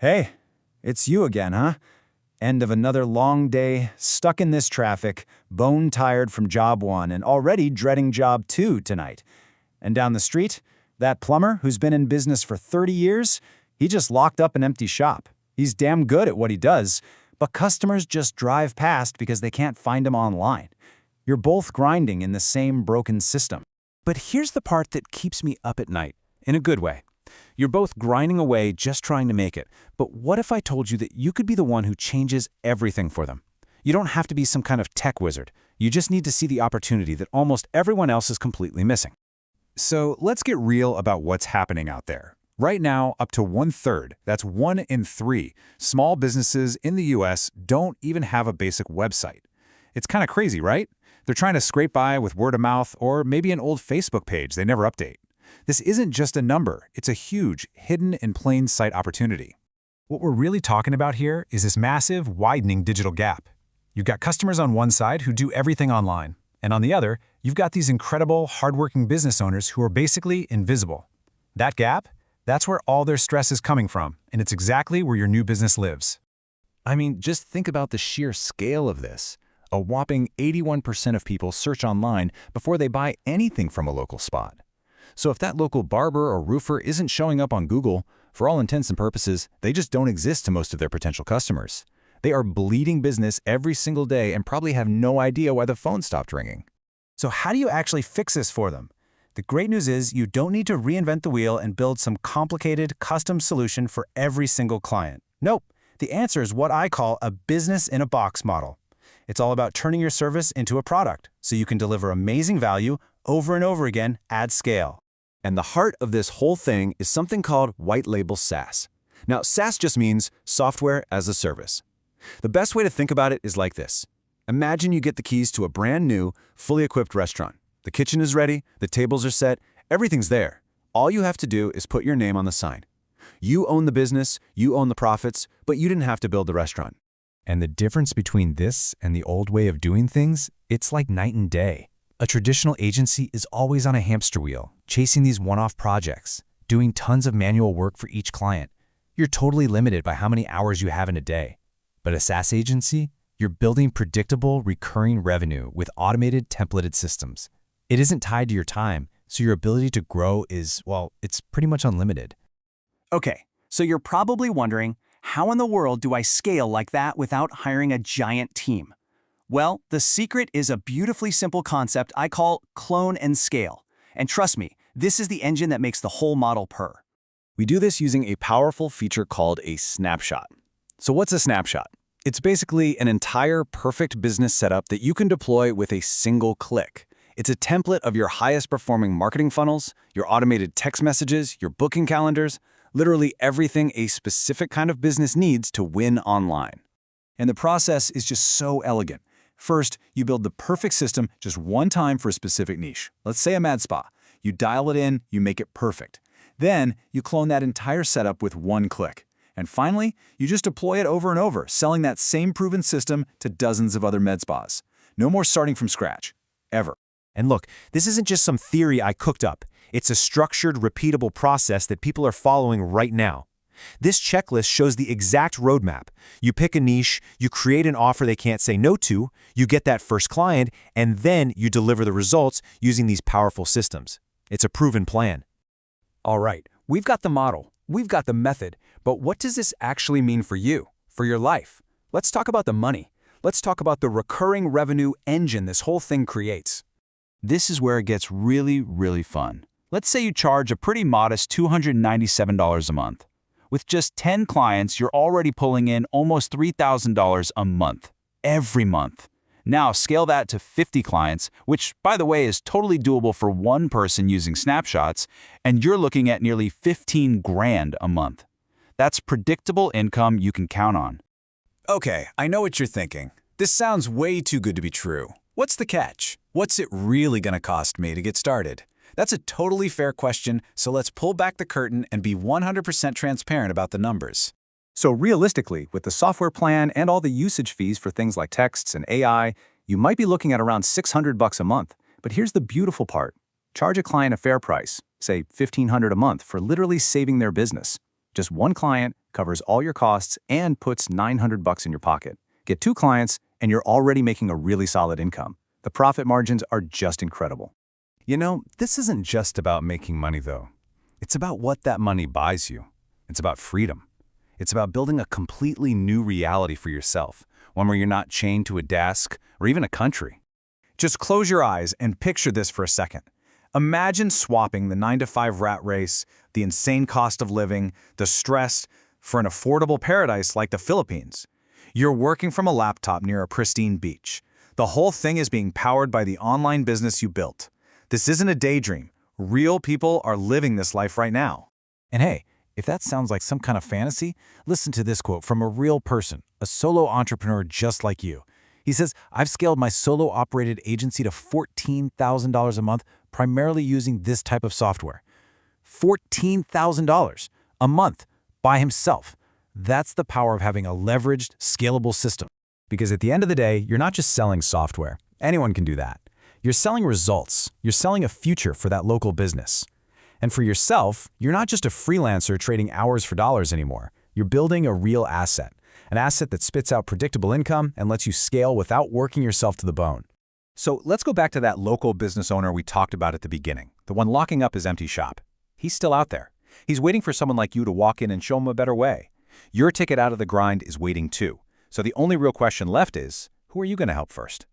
Hey, it's you again, huh? End of another long day, stuck in this traffic, bone-tired from job 1 and already dreading job 2 tonight. And down the street, that plumber who's been in business for 30 years, he just locked up an empty shop. He's damn good at what he does, but customers just drive past because they can't find him online. You're both grinding in the same broken system. But here's the part that keeps me up at night, in a good way. You're both grinding away just trying to make it, but what if I told you that you could be the one who changes everything for them? You don't have to be some kind of tech wizard. You just need to see the opportunity that almost everyone else is completely missing. So let's get real about what's happening out there. Right now, up to 1/3, that's 1 in 3, small businesses in the US don't even have a basic website. It's kind of crazy, right? They're trying to scrape by with word of mouth or maybe an old Facebook page they never update. This isn't just a number, it's a huge, hidden in plain sight opportunity. What we're really talking about here is this massive, widening digital gap. You've got customers on one side who do everything online, and on the other, you've got these incredible, hardworking business owners who are basically invisible. That gap? That's where all their stress is coming from, and it's exactly where your new business lives. I mean, just think about the sheer scale of this. A whopping 81% of people search online before they buy anything from a local spot. So if that local barber or roofer isn't showing up on Google, for all intents and purposes, they just don't exist to most of their potential customers. They are bleeding business every single day and probably have no idea why the phone stopped ringing. So how do you actually fix this for them? The great news is you don't need to reinvent the wheel and build some complicated, custom solution for every single client. Nope. The answer is what I call a business-in-a-box model. It's all about turning your service into a product so you can deliver amazing value over and over again at scale. And the heart of this whole thing is something called white label SaaS. Now, SaaS just means software as a service. The best way to think about it is like this. Imagine you get the keys to a brand new, fully equipped restaurant. The kitchen is ready, the tables are set, everything's there. All you have to do is put your name on the sign. You own the business, you own the profits, but you didn't have to build the restaurant. And the difference between this and the old way of doing things, it's like night and day. A traditional agency is always on a hamster wheel, chasing these one-off projects, doing tons of manual work for each client. You're totally limited by how many hours you have in a day. But a SaaS agency, you're building predictable, recurring revenue with automated, templated systems. It isn't tied to your time, so your ability to grow is, well, it's pretty much unlimited. Okay, so you're probably wondering, how in the world do I scale like that without hiring a giant team? Well, the secret is a beautifully simple concept I call clone and scale. And trust me, this is the engine that makes the whole model purr. We do this using a powerful feature called a snapshot. So what's a snapshot? It's basically an entire perfect business setup that you can deploy with a single click. It's a template of your highest performing marketing funnels, your automated text messages, your booking calendars, literally everything a specific kind of business needs to win online. And the process is just so elegant. First, you build the perfect system just one time for a specific niche. Let's say a med spa. You dial it in, you make it perfect. Then, you clone that entire setup with one click. And finally, you just deploy it over and over, selling that same proven system to dozens of other med spas. No more starting from scratch. Ever. And look, this isn't just some theory I cooked up. It's a structured, repeatable process that people are following right now. This checklist shows the exact roadmap. You pick a niche, you create an offer they can't say no to, you get that first client, and then you deliver the results using these powerful systems. It's a proven plan. All right, we've got the model, we've got the method, but what does this actually mean for you, for your life? Let's talk about the money. Let's talk about the recurring revenue engine this whole thing creates. This is where it gets really, really fun. Let's say you charge a pretty modest $297 a month. With just 10 clients, you're already pulling in almost $3,000 a month, every month. Now scale that to 50 clients, which, by the way, is totally doable for one person using snapshots, and you're looking at nearly 15 grand a month. That's predictable income you can count on. Okay, I know what you're thinking. This sounds way too good to be true. What's the catch? What's it really going to cost me to get started? That's a totally fair question, so let's pull back the curtain and be 100% transparent about the numbers. So realistically, with the software plan and all the usage fees for things like texts and AI, you might be looking at around $600 a month. But here's the beautiful part. Charge a client a fair price, say $1,500 a month, for literally saving their business. Just one client, covers all your costs, and puts $900 in your pocket. Get 2 clients, and you're already making a really solid income. The profit margins are just incredible. You know, this isn't just about making money, though. It's about what that money buys you. It's about freedom. It's about building a completely new reality for yourself, one where you're not chained to a desk or even a country. Just close your eyes and picture this for a second. Imagine swapping the 9-to-5 rat race, the insane cost of living, the stress, for an affordable paradise like the Philippines. You're working from a laptop near a pristine beach. The whole thing is being powered by the online business you built. This isn't a daydream. Real people are living this life right now. And hey, if that sounds like some kind of fantasy, listen to this quote from a real person, a solo entrepreneur just like you. He says, "I've scaled my solo-operated agency to $14,000 a month, primarily using this type of software." $14,000 a month by himself. That's the power of having a leveraged, scalable system. Because at the end of the day, you're not just selling software. Anyone can do that. You're selling results. You're selling a future for that local business. And for yourself, you're not just a freelancer trading hours for dollars anymore. You're building a real asset, an asset that spits out predictable income and lets you scale without working yourself to the bone. So let's go back to that local business owner we talked about at the beginning, the one locking up his empty shop. He's still out there. He's waiting for someone like you to walk in and show him a better way. Your ticket out of the grind is waiting too. So the only real question left is, who are you going to help first?